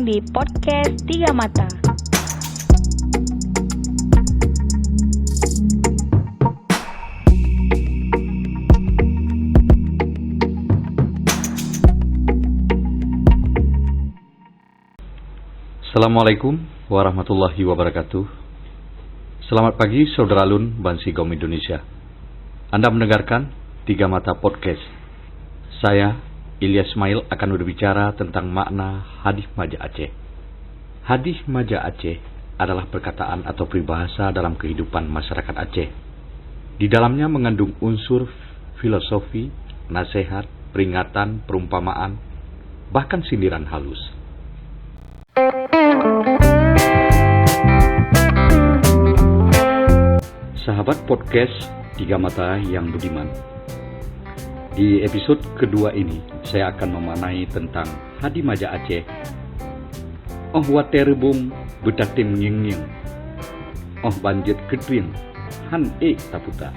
datang di podcast Tiga Mata. Assalamualaikum warahmatullahi wabarakatuh. Selamat pagi Saudara Alun Bansi Kaum Indonesia. Anda mendengarkan Tiga Mata Podcast. Saya, Ilyas Ismail, akan berbicara tentang makna Hadis Maja Aceh. Hadis Maja Aceh adalah perkataan atau peribahasa dalam kehidupan masyarakat Aceh. Di dalamnya mengandung unsur filosofi, nasihat, peringatan, perumpamaan, bahkan sindiran halus. Sahabat podcast Tiga Mata yang budiman, di episode kedua ini saya akan memanai tentang Hadis Maja Aceh. Oh waterbung bedatim nying-nying, oh banjit kedwin han taputa.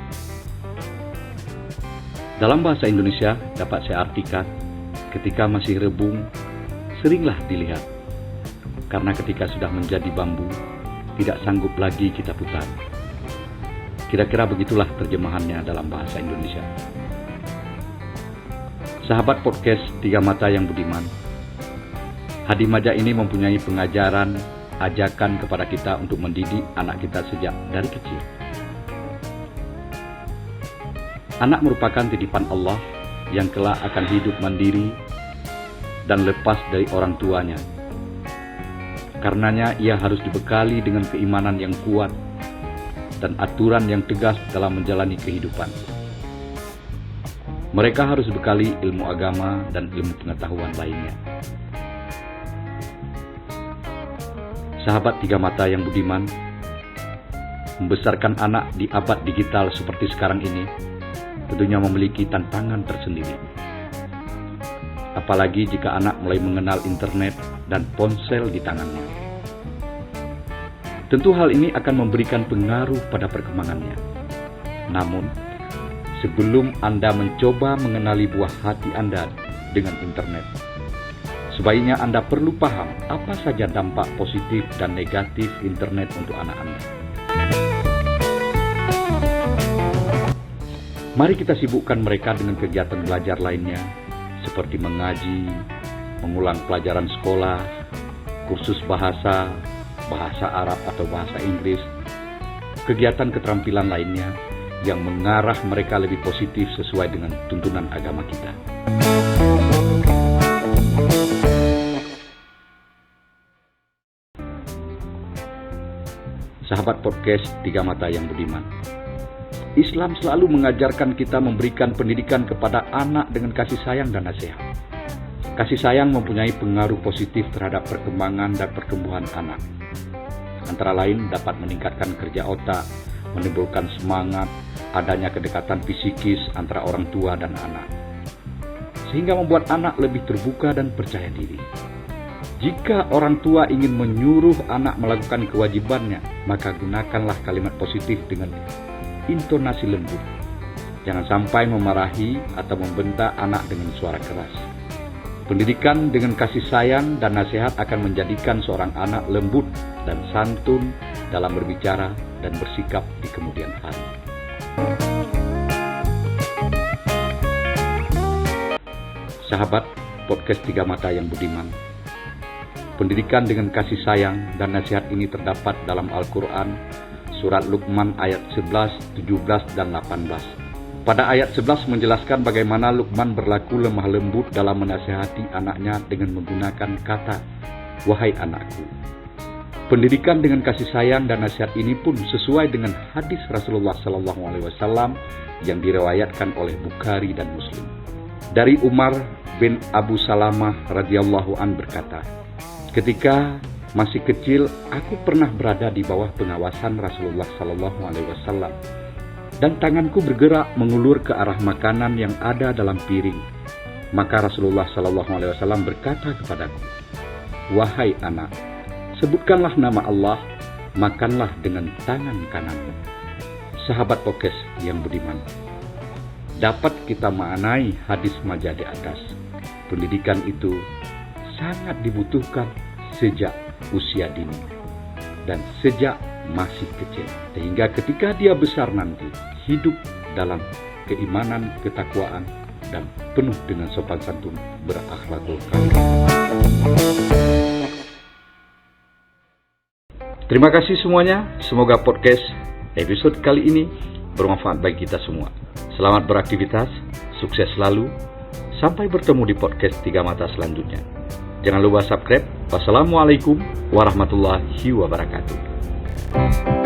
Dalam bahasa Indonesia dapat saya artikan, ketika masih rebung seringlah dilihat, karena ketika sudah menjadi bambu tidak sanggup lagi kita putar. Kira-kira begitulah terjemahannya dalam bahasa Indonesia. Sahabat podcast Tiga Mata yang budiman, Hadis Maja ini mempunyai pengajaran, ajakan kepada kita untuk mendidik anak kita sejak dari kecil. Anak merupakan titipan Allah yang kelak akan hidup mandiri dan lepas dari orang tuanya. Karenanya ia harus dibekali dengan keimanan yang kuat dan aturan yang tegas dalam menjalani kehidupan. Mereka harus dibekali ilmu agama dan ilmu pengetahuan lainnya. Sahabat Tiga Mata yang budiman, membesarkan anak di abad digital seperti sekarang ini tentunya memiliki tantangan tersendiri. Apalagi jika anak mulai mengenal internet dan ponsel di tangannya. Tentu hal ini akan memberikan pengaruh pada perkembangannya. Namun, sebelum Anda mencoba mengenali buah hati Anda dengan internet, sebaiknya Anda perlu paham apa saja dampak positif dan negatif internet untuk anak Anda. Mari kita sibukkan mereka dengan kegiatan belajar lainnya, seperti mengaji, mengulang pelajaran sekolah, kursus bahasa Arab atau bahasa Inggris, kegiatan keterampilan lainnya yang mengarah mereka lebih positif sesuai dengan tuntunan agama kita. Sahabat podcast Tiga Mata yang budiman, Islam selalu mengajarkan kita memberikan pendidikan kepada anak dengan kasih sayang dan nasihat. Kasih sayang mempunyai pengaruh positif terhadap perkembangan dan pertumbuhan anak. Antara lain dapat meningkatkan kerja otak, menimbulkan semangat, adanya kedekatan psikis antara orang tua dan anak, sehingga membuat anak lebih terbuka dan percaya diri. Jika orang tua ingin menyuruh anak melakukan kewajibannya, maka gunakanlah kalimat positif dengan intonasi lembut. Jangan sampai memarahi atau membentak anak dengan suara keras. Pendidikan dengan kasih sayang dan nasihat akan menjadikan seorang anak lembut dan santun dalam berbicara dan bersikap di kemudian hari. Sahabat podcast Tiga Mata yang budiman, pendidikan dengan kasih sayang dan nasihat ini terdapat dalam Al-Quran, surat Luqman ayat 11, 17, dan 18. Pada ayat 11 menjelaskan bagaimana Luqman berlaku lemah lembut dalam menasihati anaknya dengan menggunakan kata, "Wahai anakku." Pendidikan dengan kasih sayang dan nasihat ini pun sesuai dengan hadis Rasulullah SAW yang diriwayatkan oleh Bukhari dan Muslim. Dari Umar bin Abu Salamah radhiyallahu an berkata, "Ketika masih kecil, aku pernah berada di bawah pengawasan Rasulullah SAW, dan tanganku bergerak mengulur ke arah makanan yang ada dalam piring. Maka Rasulullah SAW berkata kepadaku, 'Wahai anak, sebutkanlah nama Allah, makanlah dengan tangan kananmu.'" Sahabat podcast yang budiman, dapat kita maknai hadis Maja di atas. Pendidikan itu sangat dibutuhkan sejak usia dini dan sejak masih kecil, sehingga ketika dia besar nanti hidup dalam keimanan, ketakwaan, dan penuh dengan sopan santun, berakhlakul karim. Terima kasih semuanya. Semoga podcast episode kali ini bermanfaat bagi kita semua. Selamat beraktivitas, sukses selalu. Sampai bertemu di podcast Tiga Mata selanjutnya. Jangan lupa subscribe. Wassalamualaikum warahmatullahi wabarakatuh.